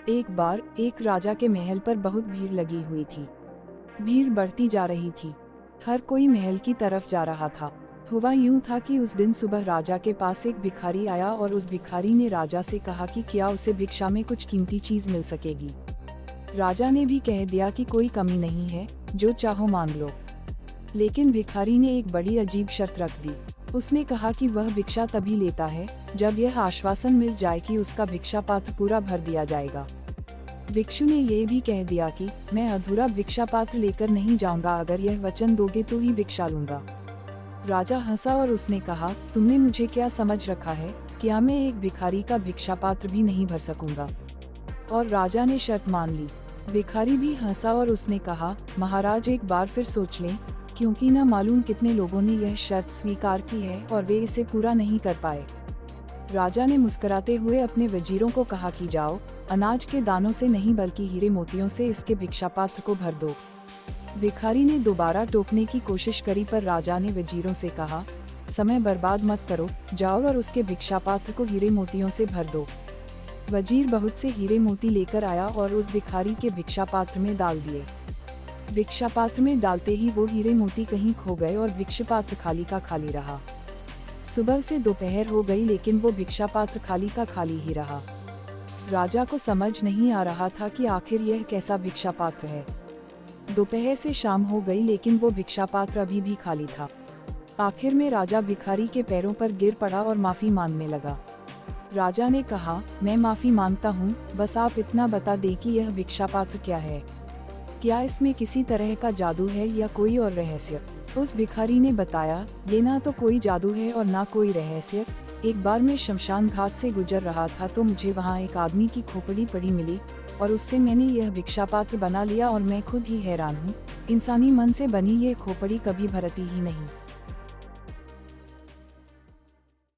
एक बार एक राजा के महल पर बहुत भीड़ लगी हुई थी। भीड़ बढ़ती जा रही थी। हर कोई महल की तरफ जा रहा था। हुआ यूं था कि उस दिन सुबह राजा के पास एक भिखारी आया और उस भिखारी ने राजा से कहा कि क्या उसे भिक्षा में कुछ कीमती चीज मिल सकेगी। राजा ने भी कह दिया कि कोई कमी नहीं है, जो चाहो मांग लो। लेकिन भिखारी ने एक बड़ी अजीब शर्त रख दी। उसने कहा कि वह भिक्षा तभी लेता है जब यह आश्वासन मिल जाए कि उसका भिक्षा पात्र पूरा भर दिया जाएगा। भिक्षु ने यह भी कह दिया कि मैं अधूरा भिक्षा पात्र लेकर नहीं जाऊंगा, अगर यह वचन दोगे तो ही भिक्षा लूंगा। राजा हंसा और उसने कहा, तुमने मुझे क्या समझ रखा है, क्या मैं एक भिखारी का भिक्षा पात्र भी नहीं भर सकूंगा। और राजा ने शर्त मान ली। भिखारी भी हंसा और उसने कहा, महाराज एक बार फिर सोच लें, क्योंकि न मालूम कितने लोगों ने यह शर्त स्वीकार की है और वे इसे पूरा नहीं कर पाए। राजा ने मुस्कुराते हुए अपने वजीरों को कहा कि जाओ, अनाज के दानों से नहीं बल्कि हीरे मोतियों से इसके भिक्षा पात्र को भर दो। भिखारी ने दोबारा टोकने की कोशिश करी, पर राजा ने वजीरों से कहा, समय बर्बाद मत करो, जाओ और उसके भिक्षा पात्र को हीरे मोतियों से भर दो। वजीर बहुत से हीरे मोती लेकर आया और उस भिखारी के भिक्षा पात्र में डाल दिए। भिक्षा पात्र में डालते ही वो हीरे मोती कहीं खो गए और भिक्षा पात्र खाली का खाली रहा। सुबह से दोपहर हो गई, लेकिन वो भिक्षा पात्र खाली का खाली ही रहा। राजा को समझ नहीं आ रहा था कि आखिर यह कैसा भिक्षा पात्र है। दोपहर से शाम हो गई, लेकिन वो भिक्षा पात्र अभी भी खाली था। आखिर में राजा भिखारी के पैरों पर गिर पड़ा और माफी मांगने लगा। राजा ने कहा, मैं माफी मांगता हूँ, बस आप इतना बता दें कि यह भिक्षा पात्र क्या है। क्या इसमें किसी तरह का जादू है या कोई और रहस्य। उस भिखारी ने बताया, ये ना तो कोई जादू है और ना कोई रहस्य। एक बार मैं शमशान घाट से गुजर रहा था तो मुझे वहाँ एक आदमी की खोपड़ी पड़ी मिली और उससे मैंने यह भिक्षा पात्र बना लिया और मैं खुद ही हैरान हूँ, इंसानी मन से बनी ये खोपड़ी कभी भरती ही नहीं।